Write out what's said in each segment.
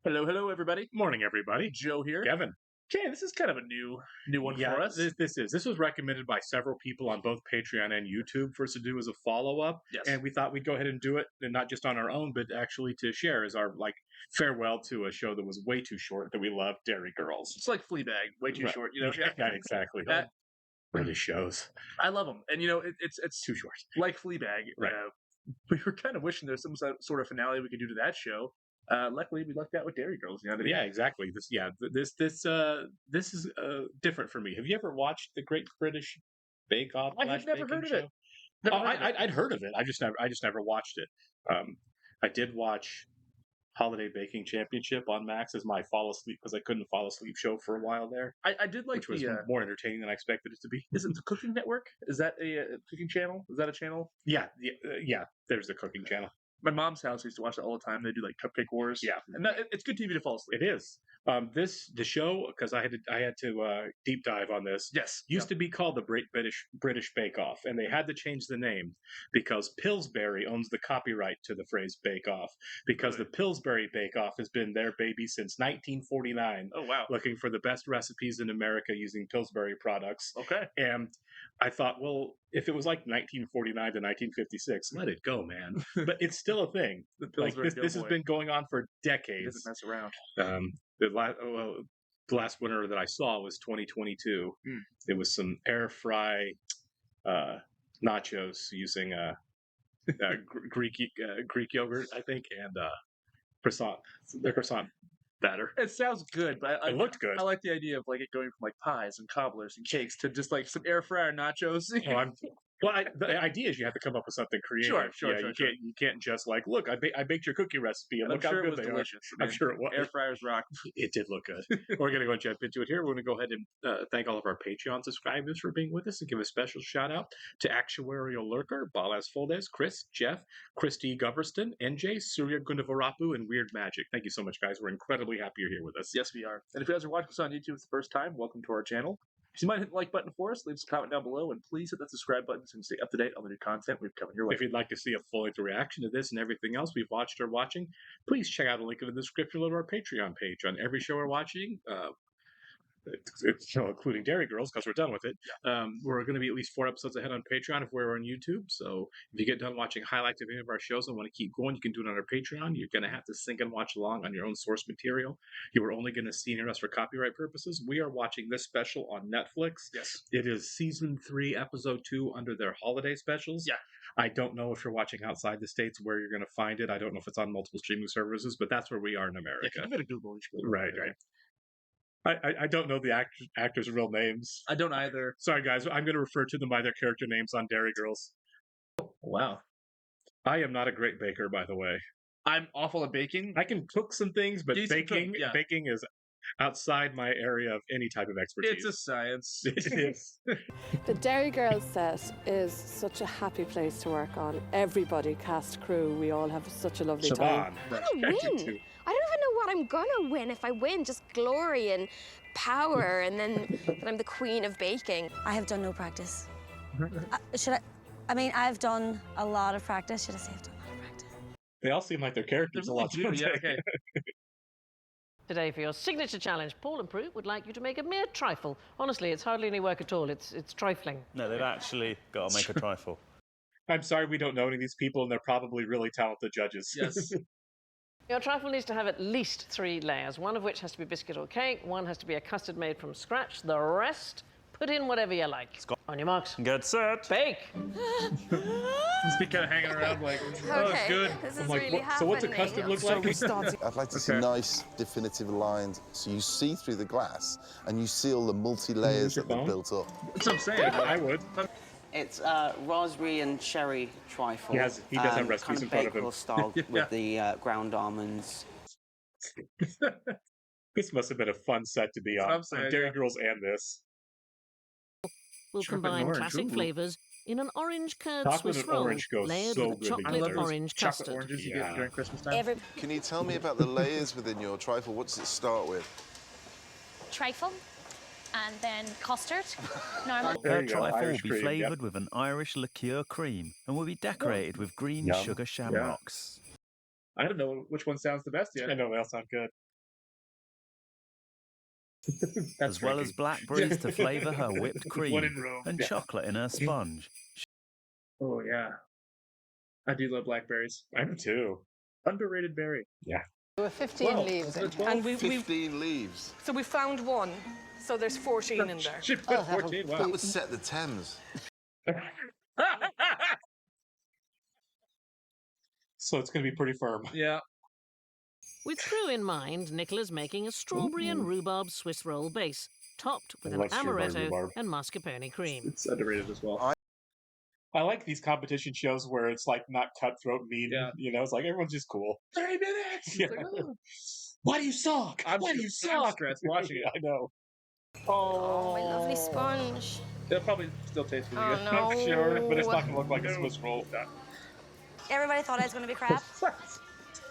Hello, hello, everybody. Morning, everybody. Joe here. Kevin. Okay, this is kind of a new one Yeah, for us. this was recommended by several people on both Patreon and YouTube for us to do as a follow up, Yes. and we thought we'd go ahead and do it, and not just on our own, but actually to share as our farewell to a show that was way too short that we loved, Dairy Girls. It's like Fleabag, way too Right. short. You know, Yeah, exactly. That- British shows I love them, and it's too short. like Fleabag. Right. We were kind of wishing there's some sort of finale we could do to that show. Luckily, we lucked out with Dairy Girls. Yeah, exactly. This is different for me. Have you ever watched the Great British Bake Off? I have never Baking heard of show? it. Never Oh, heard of it. I'd heard of it. I just never watched it. I did watch Holiday Baking Championship on Max as my fall asleep because I couldn't fall asleep show for a while there, I did like which was the. more entertaining than I expected it to be. Is it the Cooking Network? Is that a cooking channel? Is that a channel? Yeah. There's the cooking channel. My mom's house used to watch that all the time. They do like Cupcake Wars. Yeah. and it's good TV to fall asleep. It is. The show, because I had to deep dive on this. Yes. Used to be called the British Bake Off, and they had to change the name because Pillsbury owns the copyright to the phrase Bake Off, because the Pillsbury Bake Off has been their baby since 1949, Oh wow. looking for the best recipes in America using Pillsbury products. Okay. And I thought, well, if it was like 1949 to 1956, let it go, man. But it's still a thing. The Like Pillsbury this has Doughboy. been going on for He decades. doesn't mess around. The last winner that I saw was 2022. Mm. It was some air fry nachos using Greek yogurt, I think, and croissant. Their croissant batter. It sounds good, but It looked good. I like the idea of like it going from like pies and cobblers and cakes to just like some air fryer nachos. The idea is you have to come up with something creative. Sure. You can't just like, look, I baked your cookie recipe and And I'm look how sure it good was they delicious. are. I'm sure it was. Air fryers rock. It did look good. We're going to go and jump into it here. We're going to go ahead and thank all of our Patreon subscribers for being with us and give a special shout out to Actuarial Lurker, Balas Foldes, Chris, Jeff, Christy Goverston, NJ, Surya Gundavarapu, and Weird Magic. Thank you so much, guys. We're incredibly happy you're here with us. Yes, we are. And if you guys are watching us on YouTube for the first time, welcome to our channel. If you might hit the like button for us, leave us a comment down below, and please hit that subscribe button so you can stay up to date on the new content we've coming your way. If you'd like to see a full-length reaction to this and everything else we've watched or watching, please check out a link in the description of our Patreon page. On every show we're watching, including Dairy Girls, because we're done with it. We're going to be at least 4 episodes ahead on Patreon if we're on YouTube. So if you get done watching highlights of any of our shows and want to keep going, you can do it on our Patreon. You're going to have to sync and watch along on your own source material. You are only going to see and hear us for copyright purposes. We are watching this special on Netflix. Yes. It is season 3, episode 2 under their holiday specials. Yeah. I don't know if you're watching outside the States where you're going to find it. I don't know if it's on multiple streaming services, but that's where we are in America. Yeah, give it a Google. Right. I don't know the actors' real names. I don't either. Sorry, guys. I'm going to refer to them by their character names on Dairy Girls. Wow. I am not a great baker, by the way. I'm awful at baking. I can cook some things, but Decent baking cook, yeah. baking is outside my area of any type of expertise. It's a science. It is. The Dairy Girls set is such a happy place to work on. Everybody, cast, crew, we all have such a lovely time. Siobhan. I'm gonna win. I don't even know what I'm gonna win. If I win, just glory and power, and then that I'm the queen of baking. I have done no practice. I mean, I've done a lot of practice. Should I say I've done a lot of practice? They all seem like their characters a lot. Yeah, okay. Today, for your signature challenge, Paul and Prue would like you to make a mere trifle. Honestly, it's hardly any work at all. It's trifling. No, they've actually got to make a trifle. I'm sorry we don't know any of these people, and they're probably really talented judges. Yes. Your trifle needs to have at least 3 layers, one of which has to be biscuit or cake, one has to be a custard made from scratch, the rest, put in whatever you like. On your marks. Get set. Bake! Just be kind of hanging around like, oh, it's Okay, good. this is I'm like, really happening. so what's a custard look like? I'd like to see nice, definitive lines so you see through the glass and you see all the multi-layers that they've built up. That's what I'm saying. I would. It's raspberry and cherry trifle. He does have recipes kind in front of him. Bakewell style with the ground almonds. This must have been a fun set to be That's what on. I'm saying, Dairy yeah. Girls and this. We'll Chocolate and combine orange, classic ooh. flavours in an orange curd Chocolate Swiss and roll, orange goes layered so with a good chocolate together. orange Chocolate custard. oranges you Yeah. get during Christmas time. Can you tell me about the layers within your trifle? What does it start with? Trifle, and then custard, normal. There Her you go, trifle will Irish be cream, flavoured with an Irish liqueur cream and will be decorated with green Yum. sugar shamrocks. I don't know which one sounds the best yet. I know they all sound good. as well as blackberries to flavour her whipped One cream in Rome. and Yeah. chocolate in her sponge. Oh yeah, I do love blackberries. I do too. Underrated berry. Yeah. There were 15 leaves in it. And we 15 leaves. so we found one. So there's 14 in there. She put 14. That Wow. would set the Thames. So it's going to be pretty firm. Yeah. With crew in mind, Nicola's making a strawberry and rhubarb Swiss roll base, topped with I an like strawberry amaretto rhubarb. and mascarpone cream. It's underrated as well. I like these competition shows where it's like not cutthroat mean. Yeah. You know, it's like everyone's just cool. 30 minutes. Yeah. It's like, oh. Why do you suck? Why do you suck? I'm stressed watching it. I know. Oh, my lovely sponge. They'll probably still taste really Oh good. no. I'm sure, but it's not going to look like a Swiss roll. Everybody thought I was going to be crap. Look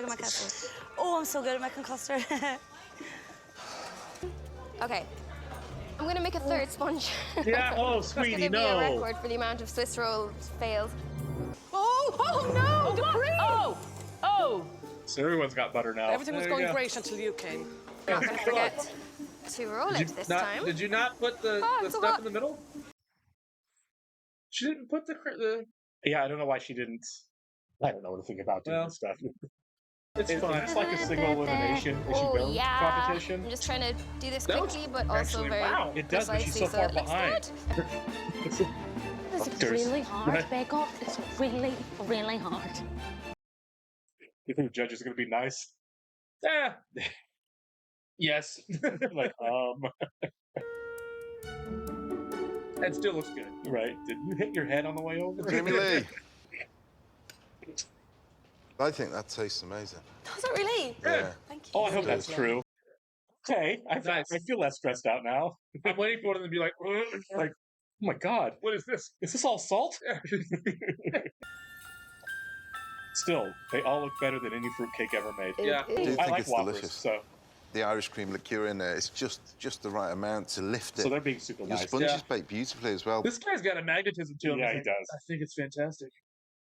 at my custard. Oh, I'm so good at making custard. Okay. I'm gonna make a third sponge. Yeah. Oh, It's sweetie, gonna be a no. record for the amount of Swiss rolls failed. Oh no! The cream! Oh! So everyone's got butter now. Everything was There you going go. great until you came. Not gonna forget to roll Did it you this not, time. Did you not put the I'm so stuff hot. in the middle? She didn't put the. Yeah, I don't know why she didn't. I don't know what to think about doing Well, this stuff. It's fine. It's like a single elimination as you Oh go yeah. competition. I'm just trying to do this That was quickly, but also actually- very wow, it does, but she's precisely, so far it looks behind. good. It's There's- really hard, Bake Off. It's really, really hard. You think the judge is going to be nice? Yeah. Yes. Like, It still looks good. right. Did you hit your head on the way over? Jamie Lee. I think that tastes amazing. Does it really? Yeah. Thank you. Oh, I hope that's true. Okay, Nice. I feel less stressed out now. I'm waiting for them to be like, Like, oh my god, what is this? is this all salt? Still, they all look better than any fruitcake ever made. It Yeah. I do is. think I like it's Whoppers, delicious. so The Irish cream liqueur in there, it's just the right amount to lift it. so they're being super Your nice. sponges Yeah. bake beautifully as well. This guy's got a magnetism to him. Yeah, I he think. does. I think it's fantastic.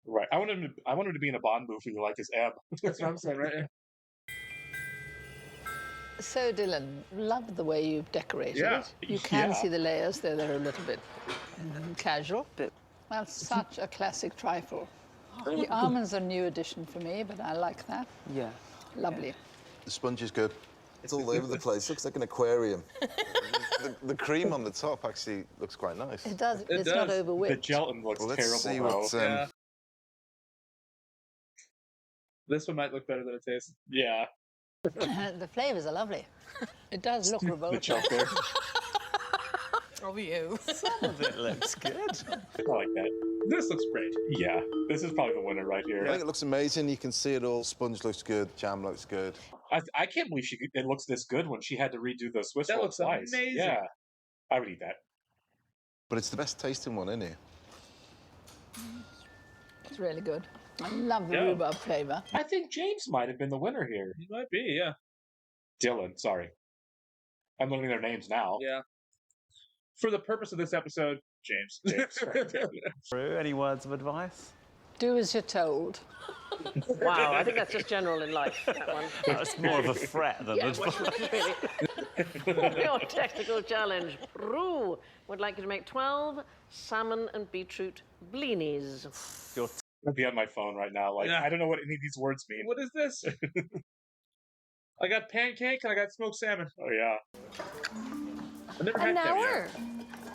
Right. I want him to be in a Bond movie like his Ebb. That's what I'm saying, right? So, Dylan, love the way you've decorated Yeah. it. You can Yeah. see the layers there. They're a little bit casual. Well, such a classic trifle. The almonds are a new addition for me, but I like that. Yeah. Lovely. The sponge is good. It's all over the place. Looks like an aquarium. the cream on the top actually looks quite nice. It does. It It's not does. The overwhipped. gelatin looks Well, let's terrible see though. what's Yeah. This one might look better than it tastes. Yeah, The flavours are lovely. It does look the revolting. choker. Oh, you. Some of it looks good. I like that. This looks great. Yeah, this is probably the winner right I here. think it looks amazing. You can see it all. Sponge looks good. Jam looks good. I can't believe it looks this good when she had to redo the Swiss That roll looks twice. amazing. Yeah, I would eat that. But it's the best tasting one, isn't it? It's really good. I love the Yeah. rhubarb flavour. I think James might have been the winner here. He might be, yeah. Dylan, sorry. I'm learning their names now. Yeah. For the purpose of this episode, James. Drew, any words of advice? Do as you're told. Wow, I think that's just general in life, that one. That's more of a threat than Yeah, advice. really. Your technical challenge. Prue would like you to make 12 salmon and beetroot blinis. I'd be on my phone right now. Like, Yeah. I don't know what any of these words mean. What is this? I got pancake and I got smoked salmon. Oh, yeah. I've never An had hour. caviar.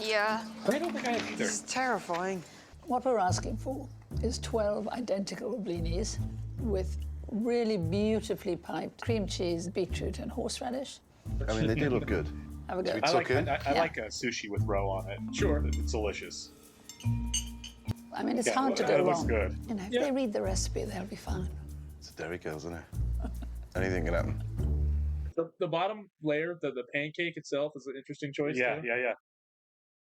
Yeah. I don't think I have either. It's terrifying. What we're asking for is 12 identical blinis with really beautifully piped cream cheese, beetroot, and horseradish. I mean, they do look good. Have a go. We I like, took in. I Yeah. like a sushi with roe on it. Sure. It's delicious. I mean, it's Yeah, hard to it go looks wrong. good. You know, if Yeah. they read the recipe, they'll be fine. It's a Dairy Girls, isn't it? Anything can happen. The bottom layer, the pancake itself, is an interesting choice. Yeah, too. yeah, yeah.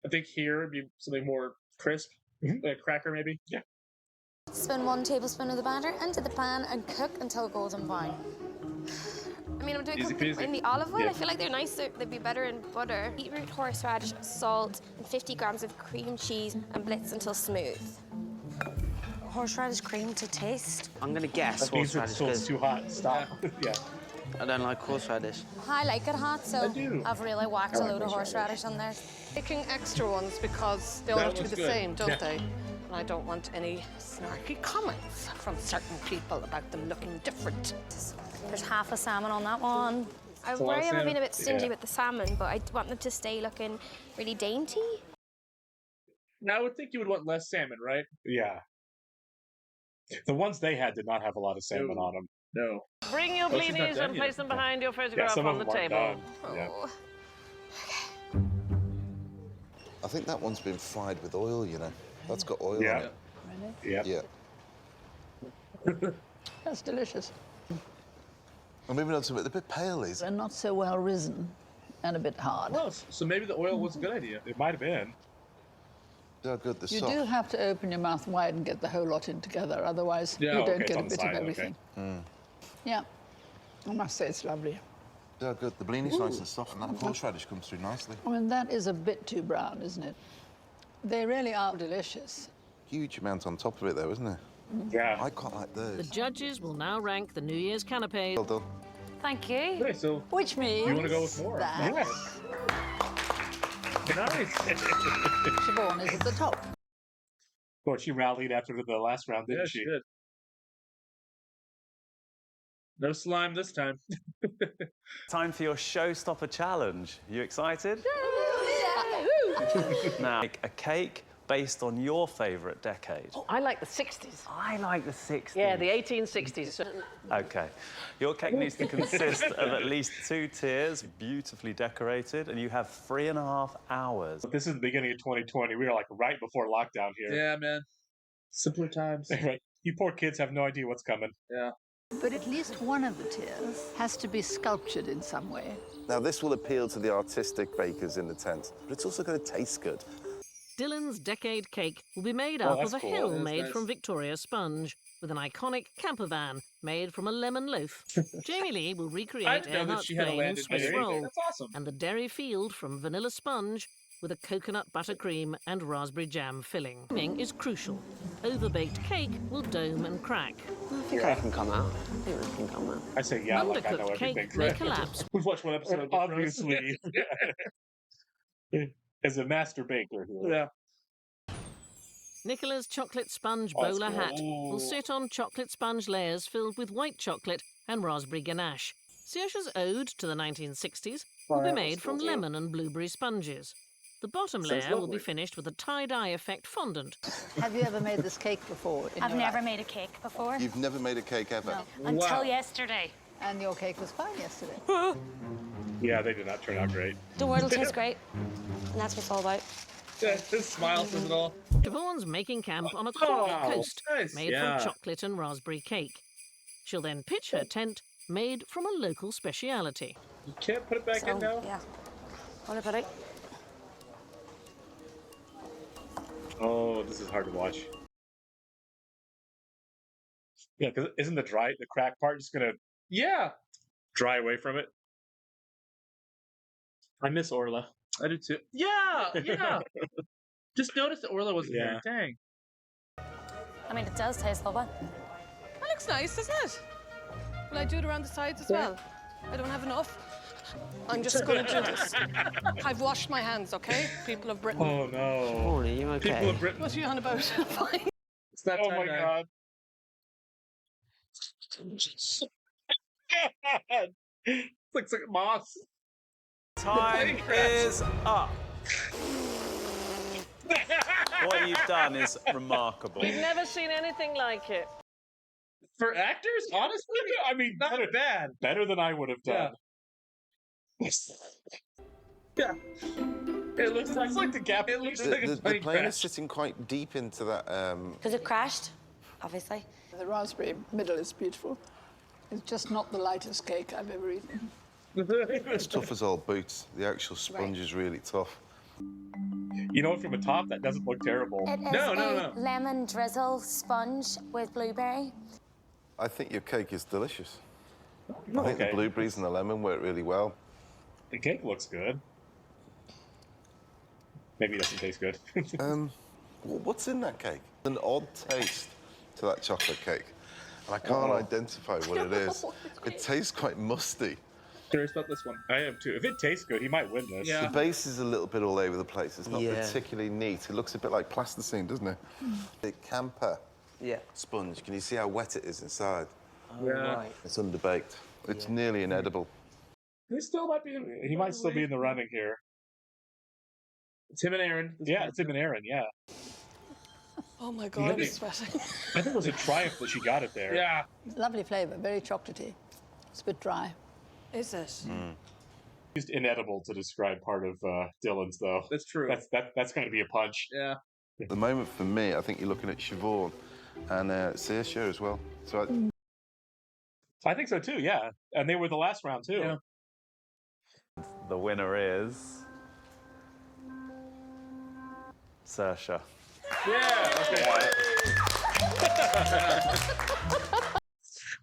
I think here it'd be something more crisp, like a cracker maybe. Yeah. Spin 1 tablespoon of the batter into the pan and cook until golden brown. I mean, I'm doing Easy cooking peasy. in the olive oil. Yeah. I feel like they're nicer. They'd be better in butter. Beetroot, horseradish, salt, and 50 grams of cream cheese, and blitz until smooth. Horseradish cream to taste. I'm gonna guess That means horseradish it's still because too hot. Stop. Yeah. I don't like horseradish. I like it hot, so do. I've really whacked a load of horseradish on there. Picking extra ones because they all That have to be one's the good. same, don't Yeah. they? And I don't want any snarky comments from certain people about them looking different. There's half a salmon on that one. I a lot of worry I'm salmon. being a bit stingy Yeah. with the salmon, but I want them to stay looking really dainty. Now, I would think you would want less salmon, right? Yeah. The ones they had did not have a lot of salmon No. on them. No. Bring your Oh, she's not blinis done and yet. place them behind your Yeah, photograph some on of the them aren't table. done. Yeah. Oh. I think that one's been fried with oil, you know. That's got oil Yeah. on it. Yeah. Yeah. That's delicious. And moving on to it, a bit pale is. They're not so well risen and a bit hard. Well, so maybe the oil was a good idea. It might have been. They're good, they're You soft. do have to open your mouth wide and get the whole lot in together, otherwise Yeah, you don't okay, it's get a on the bit side, of okay. everything. Yeah, I must say it's lovely. They're good. The blini's nice and soft, and that horseradish comes through nicely. I mean, that is a bit too brown, isn't it? They really are delicious. Huge amount on top of it, though, isn't there? Yeah. I quite like The those. judges will now rank the New Year's canapes. Well done. Thank you. Okay, so Which means you want to go with more? that Nice. Siobhan is at the top. Well, she rallied after the last round, didn't Yeah, she? she did. No slime this time. Time for your showstopper challenge. You excited? Now, make a cake based on your favourite decade. I like the 60s. I like the 60s. Yeah, the 1860s. Okay. Your cake needs to consist of at least 2 tiers, beautifully decorated, and you have 3.5 hours. This is the beginning of 2020. We were like right before lockdown here. Yeah, man. Simpler times. Right. You poor kids have no idea what's coming. Yeah. But at least one of the tiers has to be sculptured in some way. Now, this will appeal to the artistic bakers in the tent, but it's also going to taste good. Dylan's decade cake will be made Oh, up that's of a cool. hill That's made nice. from Victoria sponge, with an iconic camper van made from a lemon loaf. Jamie Lee will I recreate didn't know that Earhart's she had a plain and landed Swiss baby. roll, That's awesome. and the Derry Field from vanilla sponge with a coconut buttercream and raspberry jam filling. Timing is crucial. Overbaked cake will dome and crack. I think I can come out. I think I can come out. I say yeah, like I know Undercooked everything. cake may collapse. We've watched one episode of Big Bros. Obviously. As a master baker here. Yeah. Nicola's chocolate sponge Oh, that's bowler cool. hat will sit on chocolate sponge layers filled with white chocolate and raspberry ganache. Saoirse's ode to the 1960s will be Wow, made that's from cool. lemon and blueberry sponges. The bottom Sounds layer will lovely. be finished with a tie-dye effect fondant. Have you ever made this cake before? I've never made a cake before. You've never made a cake ever? Until Wow. yesterday. And your cake was fine yesterday. Yeah, they did not turn out great. The word will taste great. And that's what it's all about. Yeah, his smile says it all. Siobhan's making camp on a Cork Oh, coast nice. made Yeah. from chocolate and raspberry cake. She'll then pitch her tent made from a local speciality. You can't put it back in now? Yeah. What about it? Oh, this is hard to watch. Yeah, because isn't the crack part just gonna Yeah. dry away from it? I miss Orla. I do too. Yeah, yeah. Just noticed that Orla wasn't Yeah. there. Dang. I mean, it does taste lovely. That looks nice, doesn't it? Will I do it around the sides as well? I don't have enough. I'm just going to do this. I've washed my hands, okay? People of Britain. Oh no. Paul, are you okay? People of Britain. What are you on about? Fine. It's that Oh time my now. god. Looks like moss. Time is up. What you've done is remarkable. We've never seen anything like it. For actors, honestly, I mean, not bad. better than I would have done. Yeah. It looks like the gap. It looks The, like the, a the plane plane crash. is sitting quite deep into that. Because it crashed, obviously. The raspberry middle is beautiful. It's just not the lightest cake I've ever eaten. It's tough as old boots. The actual sponge is really tough. You know, from the top, that doesn't look terrible. It is a lemon drizzle sponge with blueberry. I think your cake is delicious. I think the Okay. blueberries and the lemon work really well. The cake looks good. Maybe it doesn't taste good. What's in that cake? An odd taste to that chocolate cake. I can't identify what it is. It tastes quite musty. Curious about this one. I am too. If it tastes good, he might win this. The base is a little bit all over the place. It's not particularly neat. It looks a bit like plasticine, doesn't it? The camper sponge. Can you see how wet it is inside? Right. It's underbaked. It's nearly inedible. He still might be. He might still be in the running here. It's him and Aaron. Yeah, it's him and Aaron. Yeah. Oh my God, I'm sweating. I think it was a triumph that she got it there. Yeah. Lovely flavour, very chocolatey. It's a bit dry. Is it? Used inedible to describe part of Dylan's, though. That's true. That's going to be a punch. Yeah. At the moment, for me, I think you're looking at Siobhan and Saoirse as well. So I think so too. Yeah, and they were the last round too. Yeah. The winner is Saoirse. Yeah. Okay.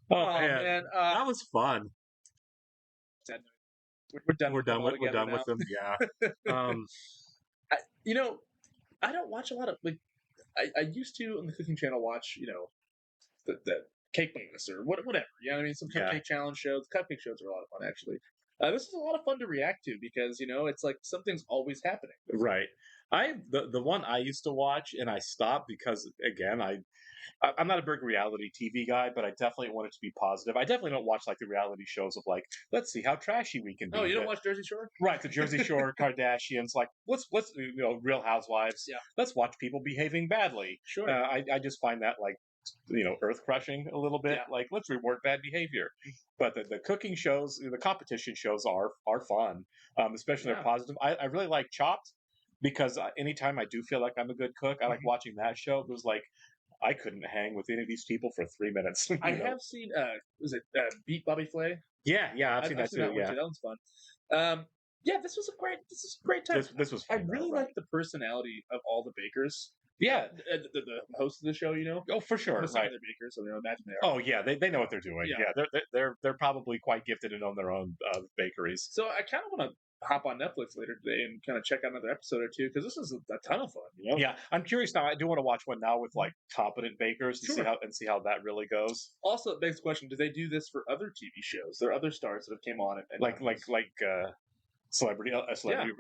Oh man, that was fun. We're done. We're done with now. them. Yeah. You know, I don't watch a lot of like. I used to on the cooking channel watch the cake bonus or whatever. You know what I mean? Some cupcake challenge shows. Cupcake shows are a lot of fun actually. This is a lot of fun to react to because it's like something's always happening. Right. The one I used to watch and I stopped because again I'm not a big reality TV guy, but I definitely want it to be positive. I definitely don't watch like the reality shows of like, let's see how trashy we can be. Oh, you don't watch Jersey Shore? Right, the Jersey Shore, Kardashians, like let's Real Housewives. Yeah. Let's watch people behaving badly. Sure. I just find that like earth crushing a little bit. Yeah. Like let's reward bad behavior. But the cooking shows, the competition shows are fun, especially they're positive. I really like Chopped because anytime I do feel like I'm a good cook, I like watching that show. It was like I couldn't hang with any of these people for 3 minutes. I have seen was it Beat Bobby Flay? Yeah, I've seen that too. That one too. That one's fun. Yeah, this was a great time. This was I fun, really right. like the personality of all the bakers. Yeah, the host of the show, Oh, for sure. Some Right. of the bakers, so imagine they are. Oh yeah, they know what they're doing. Yeah. Yeah, they're probably quite gifted and own their own bakeries. So I kind of want to hop on Netflix later today and kind of check out another episode or two because this is a ton of fun. Yeah, I'm curious now. I do want to watch one now with like competent bakers and Sure. see how that really goes. Also, it begs the question: do they do this for other TV shows? There are other stars that have came on and Like celebrity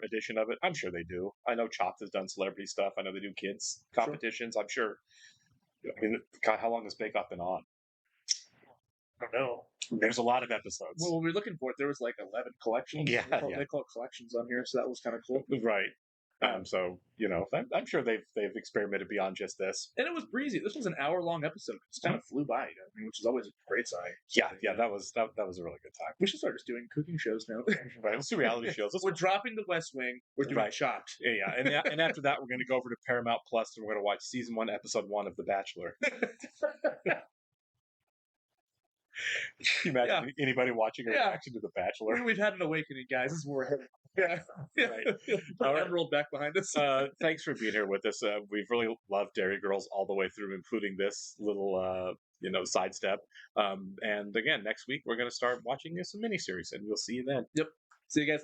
edition of it. I'm sure they do. I know Chopped has done celebrity stuff. I know they do kids competitions. I'm sure. I mean, God, how long has Bake Off been on? I don't know. There's a lot of episodes. Well, when we were looking for it, there was like 11 collections. Yeah, They call it collections on here, so that was kind of cool. Right. So I'm sure they've experimented beyond just this. And it was breezy. This was an hour-long episode. It just kind of flew by, which is always a great sign. Yeah, that was a really good time. We should start just doing cooking shows now. Right, let's do reality shows. We're dropping the West Wing. We're doing Chopped. Yeah. And after that, we're going to go over to Paramount Plus and we're going to watch season 1, episode 1 of The Bachelor. Can you imagine anybody watching a reaction to The Bachelor? We've had an awakening, guys. This is where we're headed. Right. Put Emerald back behind us. Thanks for being here with us. We've really loved Dairy Girls all the way through, including this little sidestep. And again, next week we're going to start watching some miniseries, and we'll see you then. Yep. See you guys.